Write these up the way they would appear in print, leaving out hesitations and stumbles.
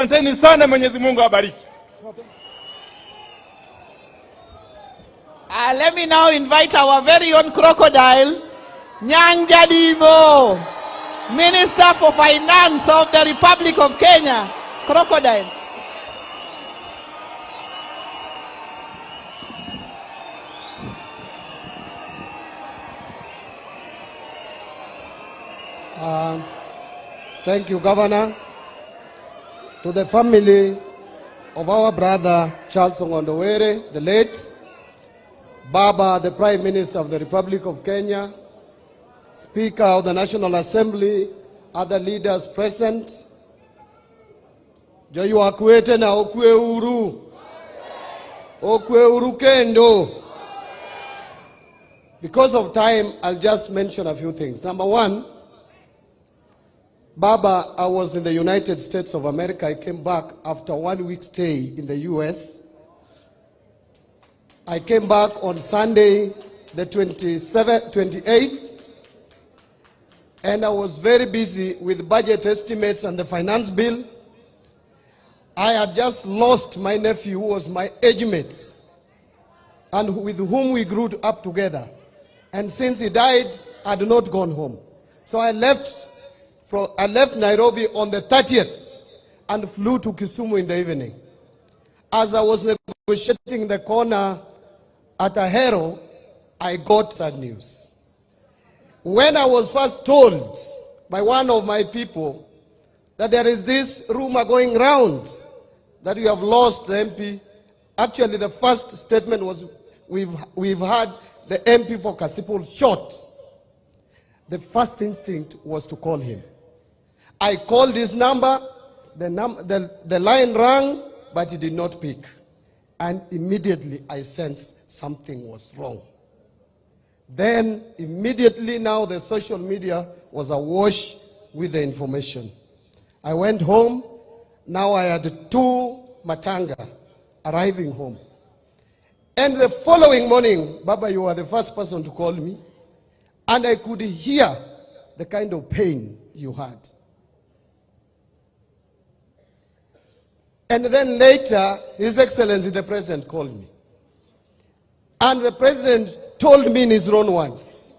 Asanteni sana, Mwenyezi Mungu awabariki. Let me now invite our very own crocodile, Mbadi, Minister for Finance of the Republic of Kenya. Crocodile. Thank you, Governor. To the family of our brother Charles Ongondowere, the late, Baba, the Prime Minister of the Republic of Kenya, Speaker of the National Assembly, other leaders present, Joyu Akwete na Okwe Uru Kendo. Because of time, I'll just mention a few things. Number one, Baba, I was in the United States of America. I came back after 1 week stay in the US. I came back on Sunday, the 28th, and I was very busy with budget estimates and the finance bill. I had just lost my nephew, who was my age mate, and with whom we grew up together. And since he died, I had not gone home. So I left Nairobi on the 30th and flew to Kisumu in the evening. As I was negotiating the corner at Ahero, I got that news. When I was first told by one of my people that there is this rumor going round that we have lost the MP, actually the first statement was, we've had the MP for Kasipul shot. The first instinct was to call him. I called his number, the line rang, but he did not pick. And immediately I sensed something was wrong. Then immediately now the social media was awash with the information. I went home. Now I had 2 matanga arriving home. And the following morning, Baba, you were the first person to call me, and I could hear the kind of pain you had. And then later, His Excellency the President called me. And the President told me in his own words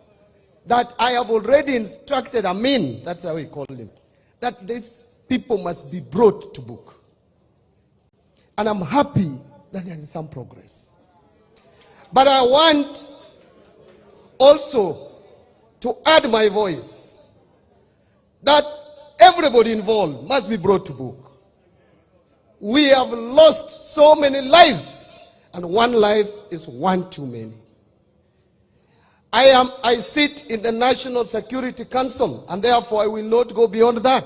that I have already instructed Amin, that's how he called him, that these people must be brought to book. And I'm happy that there is some progress. But I want also to add my voice that everybody involved must be brought to book. We have lost so many lives, and one life is one too many. I sit in the National Security Council, and therefore I will not go beyond that.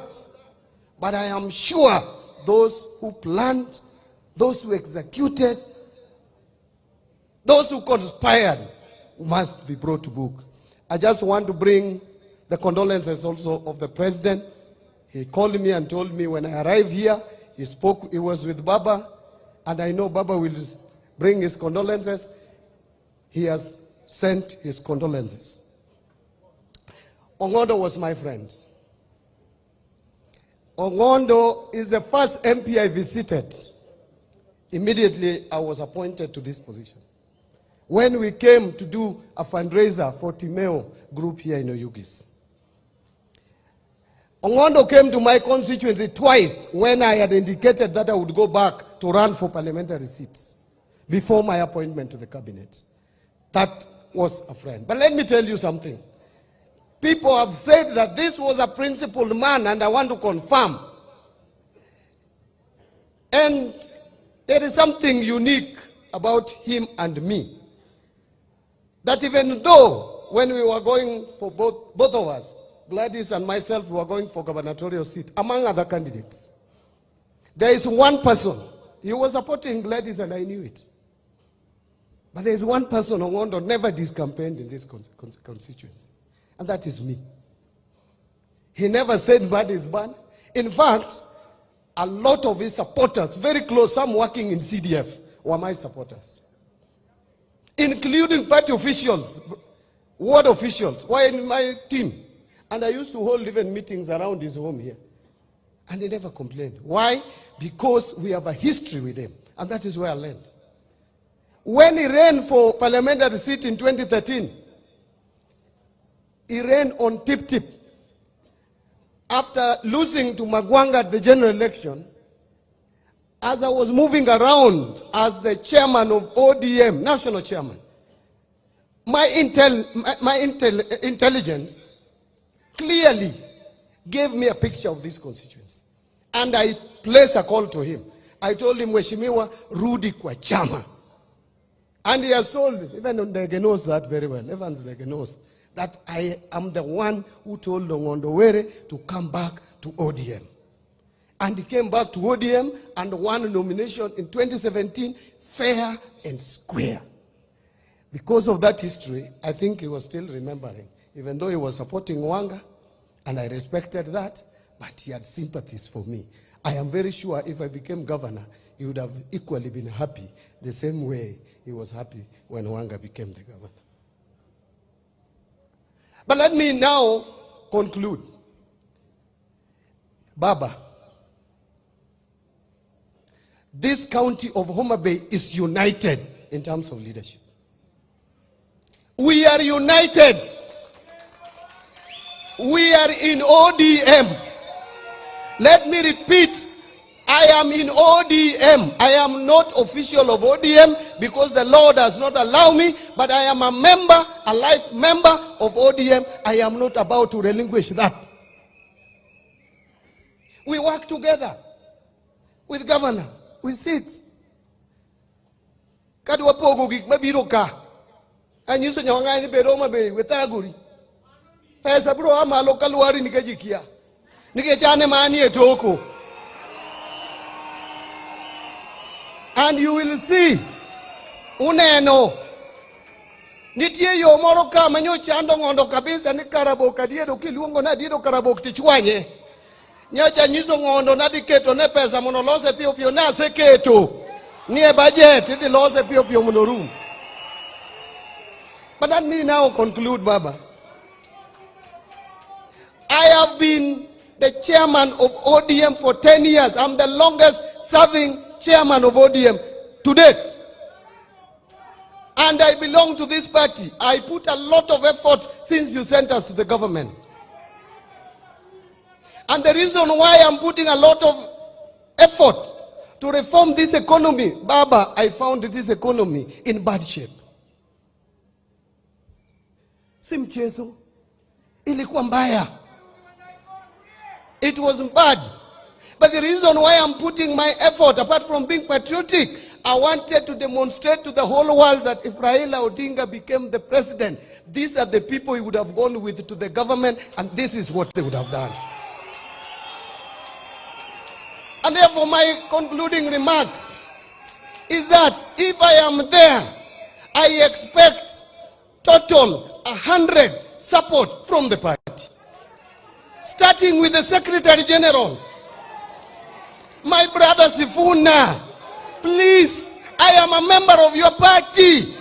But I am sure those who planned, those who executed, those who conspired must be brought to book. I just want to bring the condolences also of the President. He called me and told me when I arrived here, he was with Baba, and I know Baba will bring his condolences. He has sent his condolences. Ongondo was my friend. Ongondo is the first MP I visited. Immediately, I was appointed to this position. When we came to do a fundraiser for Timeo group here in Oyugis. Ongondo came to my constituency twice when I had indicated that I would go back to run for parliamentary seats before my appointment to the cabinet. That was a friend. But let me tell you something. People have said that this was a principled man, and I want to confirm. And there is something unique about him and me. That even though when we were going for both of us, Gladys and myself were going for gubernatorial seat, among other candidates, there is one person. He was supporting Gladys, and I knew it. But there is one person Ongondo never discampaigned in this constituency, and that is me. He never said Mbadi is bad. In fact, a lot of his supporters, very close, some working in CDF, were my supporters, including party officials, ward officials, were in my team. And I used to hold even meetings around his home here. And he never complained. Why? because we have a history with him. And that is where I learned. When he ran for parliamentary seat in 2013, he ran on tip-tip. After losing to Magwanga at the general election, as I was moving around as the chairman of ODM, national chairman, my intelligence clearly gave me a picture of this constituency. And I placed a call to him. I told him, Mheshimiwa, rudi kwa chama. And he has told, even Ndege knows that very well, Evans Ndege knows, that I am the one who told Ngondowere to come back to ODM. And he came back to ODM and won a nomination in 2017, fair and square. Because of that history, I think he was still remembering, even though he was supporting Wanga, and I respected that, but he had sympathies for me. I am very sure if I became governor, he would have equally been happy the same way he was happy when Wanga became the governor. But let me now conclude. Baba, this county of Homa Bay is united in terms of leadership. We are united. We are in ODM. Let me repeat, I am in ODM. I am not official of ODM because the law does not allow me, but I am a member, a life member of ODM. I am not about to relinquish that. We work together with governor. We sit. Kadwa pogo gik mabiro ka. Anyiso nyawanga ni beroma be wetaguri. Pesa bro ama lokalwari nikajikia. Nikechane mani etoko. And you will see, uneno, nitie yo moro ka manyo chando ngondo kabisa ni karaboka diedo kiluongo na diedo karabok tichwanye. Nyocha nyiso ngondo na diketo ne pesa mono lose pio pio na seketo. Nie budget di lose pio pio mono room. But let me now conclude, Baba. I have been the chairman of ODM for 10 years. I'm the longest serving chairman of ODM to date. And I belong to this party. I put a lot of effort since you sent us to the government. And the reason why I'm putting a lot of effort to reform this economy, Baba, I found this economy in bad shape. Si mchezo, ilikuwa mbaya. It was bad. But the reason why I'm putting my effort, apart from being patriotic, I wanted to demonstrate to the whole world that if Raila Odinga became the president, these are the people he would have gone with to the government, and this is what they would have done. And therefore my concluding remarks is that if I am there, I expect total 100 support from the party. Starting with the Secretary General. My brother Sifuna, please, I am a member of your party.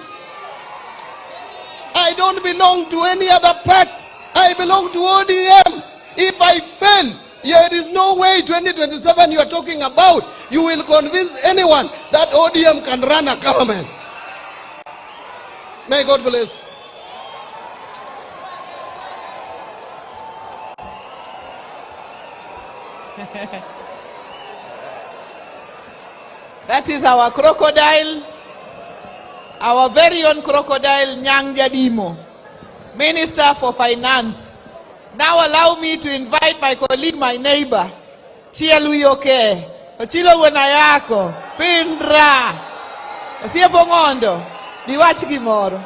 I don't belong to any other party. I belong to ODM. If I fail, there is no way 2027 you are talking about. You will convince anyone that ODM can run a government. May God bless. That is our crocodile, our very own crocodile, Nyang Jadimo, Minister for Finance. Now allow me to invite my colleague, my neighbor, Chialuyoke, Ochilo Wenayako, Pindra, Siebongondo, Biwachiki Moro.